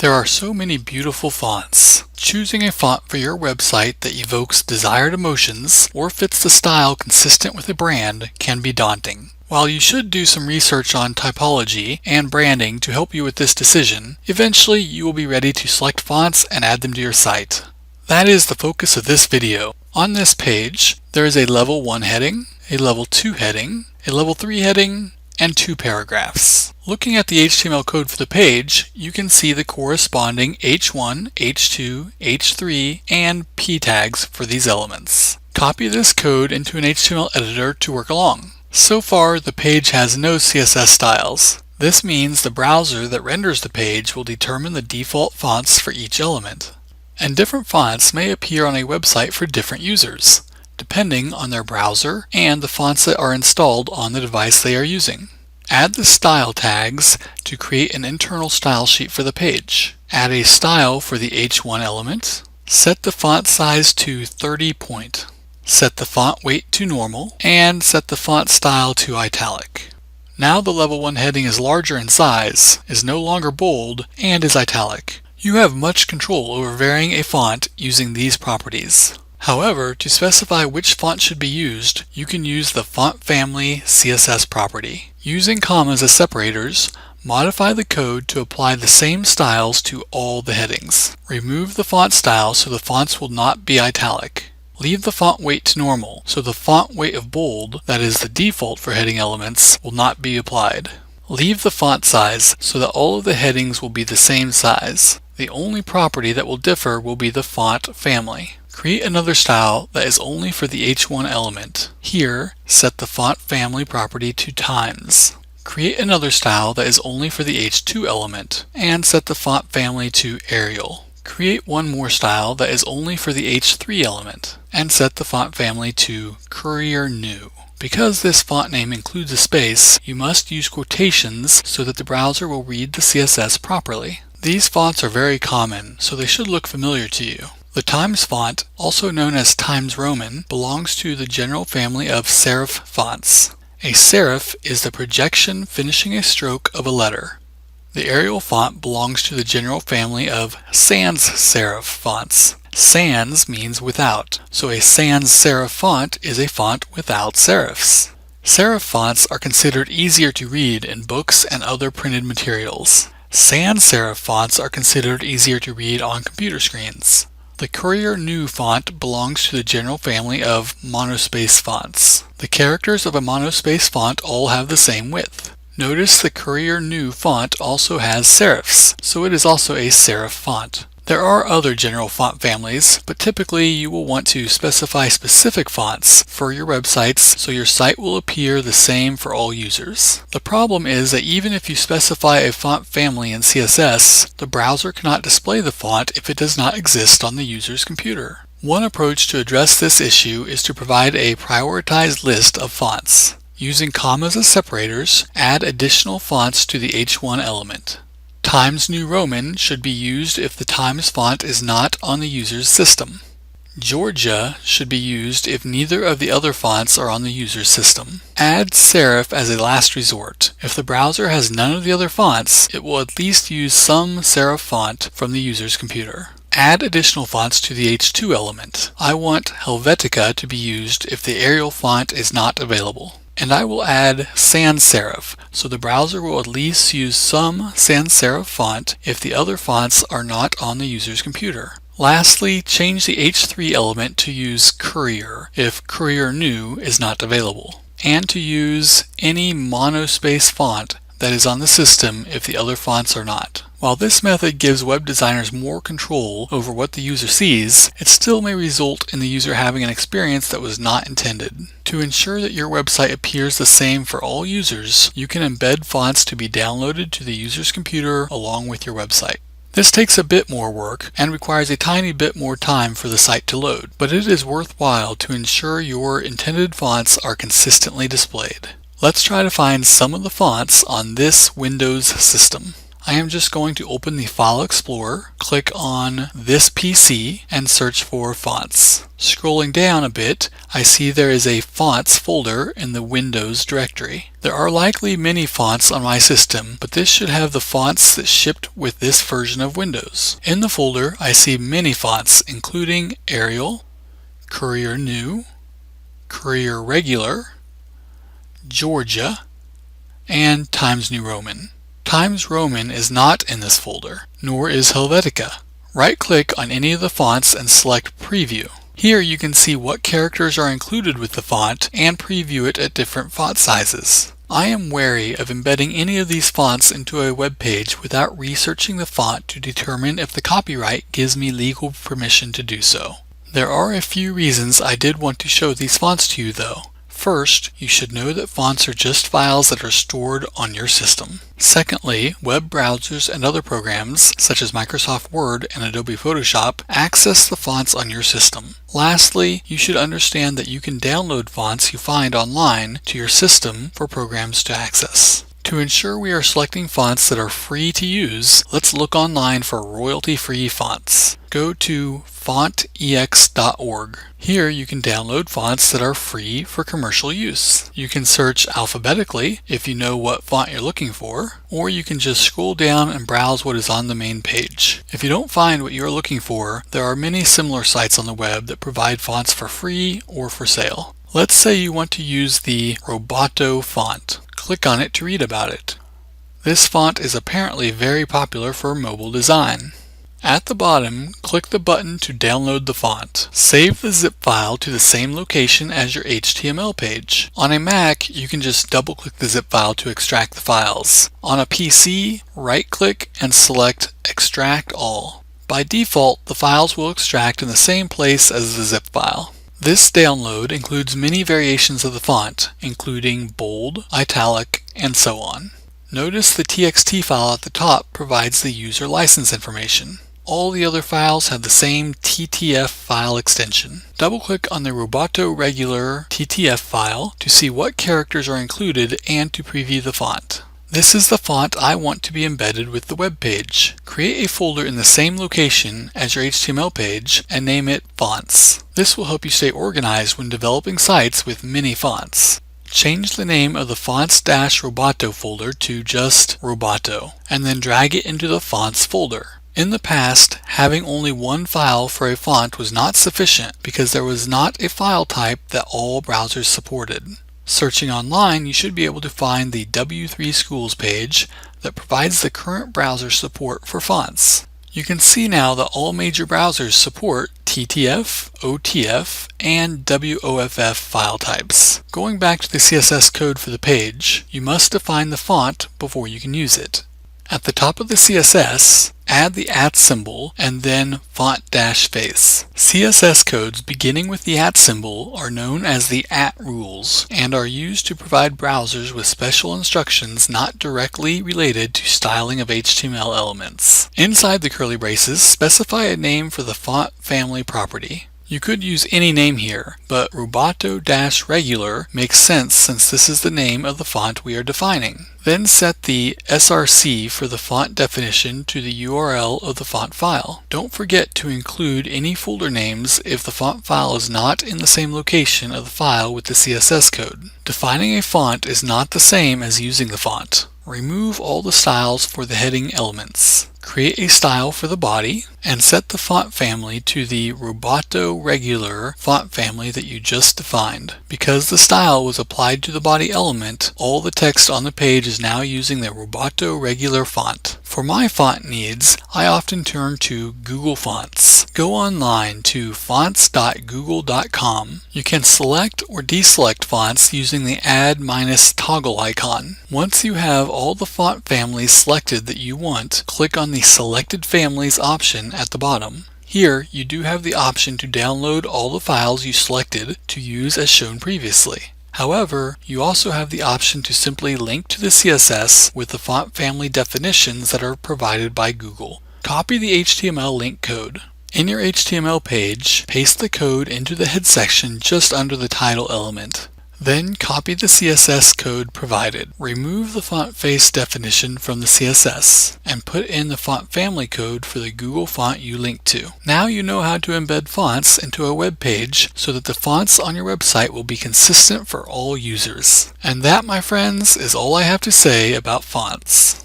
There are so many beautiful fonts. Choosing a font for your website that evokes desired emotions or fits the style consistent with a brand can be daunting. While you should do some research on typology and branding to help you with this decision, eventually you will be ready to select fonts and add them to your site. That is the focus of this video. On this page, there is a Level 1 heading, a Level 2 heading, a Level 3 heading, and 2 paragraphs. Looking at the HTML code for the page, you can see the corresponding H1, H2, H3, and P tags for these elements. Copy this code into an HTML editor to work along. So far, the page has no CSS styles. This means the browser that renders the page will determine the default fonts for each element. And different fonts may appear on a website for different users, depending on their browser and the fonts that are installed on the device they are using. Add the style tags to create an internal style sheet for the page. Add a style for the H1 element. Set the font size to 30 point. Set the font weight to normal, and set the font style to italic. Now the Level 1 heading is larger in size, is no longer bold, and is italic. You have much control over varying a font using these properties. However, to specify which font should be used, you can use the Font Family CSS property. Using commas as separators, modify the code to apply the same styles to all the headings. Remove the font style so the fonts will not be italic. Leave the font weight to normal, so the font weight of bold, that is the default for heading elements, will not be applied. Leave the font size so that all of the headings will be the same size. The only property that will differ will be the font family. Create another style that is only for the H1 element. Here, set the font family property to times. Create another style that is only for the H2 element, and set the font family to Arial. Create one more style that is only for the H3 element, and set the font family to Courier New. Because this font name includes a space, you must use quotations so that the browser will read the CSS properly. These fonts are very common, so they should look familiar to you. The Times font, also known as Times Roman, belongs to the general family of serif fonts. A serif is the projection finishing a stroke of a letter. The Arial font belongs to the general family of sans serif fonts. Sans means without, so a sans serif font is a font without serifs. Serif fonts are considered easier to read in books and other printed materials. Sans serif fonts are considered easier to read on computer screens. The Courier New font belongs to the general family of monospace fonts. The characters of a monospace font all have the same width. Notice the Courier New font also has serifs, so it is also a serif font. There are other general font families, but typically you will want to specify specific fonts for your websites so your site will appear the same for all users. The problem is that even if you specify a font family in CSS, the browser cannot display the font if it does not exist on the user's computer. One approach to address this issue is to provide a prioritized list of fonts. Using commas as separators, add additional fonts to the H1 element. Times New Roman should be used if the Times font is not on the user's system. Georgia should be used if neither of the other fonts are on the user's system. Add serif as a last resort. If the browser has none of the other fonts, it will at least use some serif font from the user's computer. Add additional fonts to the H2 element. I want Helvetica to be used if the Arial font is not available. And I will add sans serif, so the browser will at least use some sans serif font if the other fonts are not on the user's computer. Lastly, change the H3 element to use Courier if Courier New is not available, and to use any monospace font that is on the system if the other fonts are not. While this method gives web designers more control over what the user sees, it still may result in the user having an experience that was not intended. To ensure that your website appears the same for all users, you can embed fonts to be downloaded to the user's computer along with your website. This takes a bit more work and requires a tiny bit more time for the site to load, but it is worthwhile to ensure your intended fonts are consistently displayed. Let's try to find some of the fonts on this Windows system. I am just going to open the File Explorer, click on this PC and search for fonts. Scrolling down a bit, I see there is a fonts folder in the Windows directory. There are likely many fonts on my system, but this should have the fonts that shipped with this version of Windows. In the folder, I see many fonts, including Arial, Courier New, Courier Regular, Georgia, and Times New Roman. Times Roman is not in this folder, nor is Helvetica. Right-click on any of the fonts and select Preview. Here you can see what characters are included with the font and preview it at different font sizes. I am wary of embedding any of these fonts into a web page without researching the font to determine if the copyright gives me legal permission to do so. There are a few reasons I did want to show these fonts to you though. First, you should know that fonts are just files that are stored on your system. Secondly, web browsers and other programs, such as Microsoft Word and Adobe Photoshop, access the fonts on your system. Lastly, you should understand that you can download fonts you find online to your system for programs to access. To ensure we are selecting fonts that are free to use, let's look online for royalty-free fonts. Go to fontex.org. Here you can download fonts that are free for commercial use. You can search alphabetically if you know what font you're looking for, or you can just scroll down and browse what is on the main page. If you don't find what you're looking for, there are many similar sites on the web that provide fonts for free or for sale. Let's say you want to use the Roboto font. Click on it to read about it. This font is apparently very popular for mobile design. At the bottom, click the button to download the font. Save the zip file to the same location as your HTML page. On a Mac, you can just double-click the zip file to extract the files. On a PC, right-click and select Extract All. By default, the files will extract in the same place as the zip file. This download includes many variations of the font, including bold, italic, and so on. Notice the TXT file at the top provides the user license information. All the other files have the same TTF file extension. Double-click on the Roboto Regular TTF file to see what characters are included and to preview the font. This is the font I want to be embedded with the web page. Create a folder in the same location as your HTML page and name it Fonts. This will help you stay organized when developing sites with many fonts. Change the name of the Fonts-Roboto folder to just Roboto, and then drag it into the Fonts folder. In the past, having only one file for a font was not sufficient because there was not a file type that all browsers supported. Searching online, you should be able to find the W3 Schools page that provides the current browser support for fonts. You can see now that all major browsers support TTF, OTF, and WOFF file types. Going back to the CSS code for the page, you must define the font before you can use it. At the top of the CSS, add the @ symbol and then font-face. CSS codes beginning with the @ symbol are known as the @ rules and are used to provide browsers with special instructions not directly related to styling of HTML elements. Inside the curly braces, specify a name for the font family property. You could use any name here, but Roboto-Regular makes sense since this is the name of the font we are defining. Then set the src for the font definition to the URL of the font file. Don't forget to include any folder names if the font file is not in the same location of the file with the CSS code. Defining a font is not the same as using the font. Remove all the styles for the heading elements. Create a style for the body and set the font family to the Roboto Regular font family that you just defined. Because the style was applied to the body element, all the text on the page is now using the Roboto Regular font. For my font needs, I often turn to Google Fonts. Go online to fonts.google.com. You can select or deselect fonts using the add - toggle icon. Once you have all the font families selected that you want, click on the Selected Families option at the bottom. Here, you do have the option to download all the files you selected to use as shown previously. However, you also have the option to simply link to the CSS with the font family definitions that are provided by Google. Copy the HTML link code. In your HTML page, paste the code into the head section just under the title element. Then copy the CSS code provided. Remove the font face definition from the CSS and put in the font family code for the Google font you link to. Now you know how to embed fonts into a web page so that the fonts on your website will be consistent for all users. And that, my friends, is all I have to say about fonts.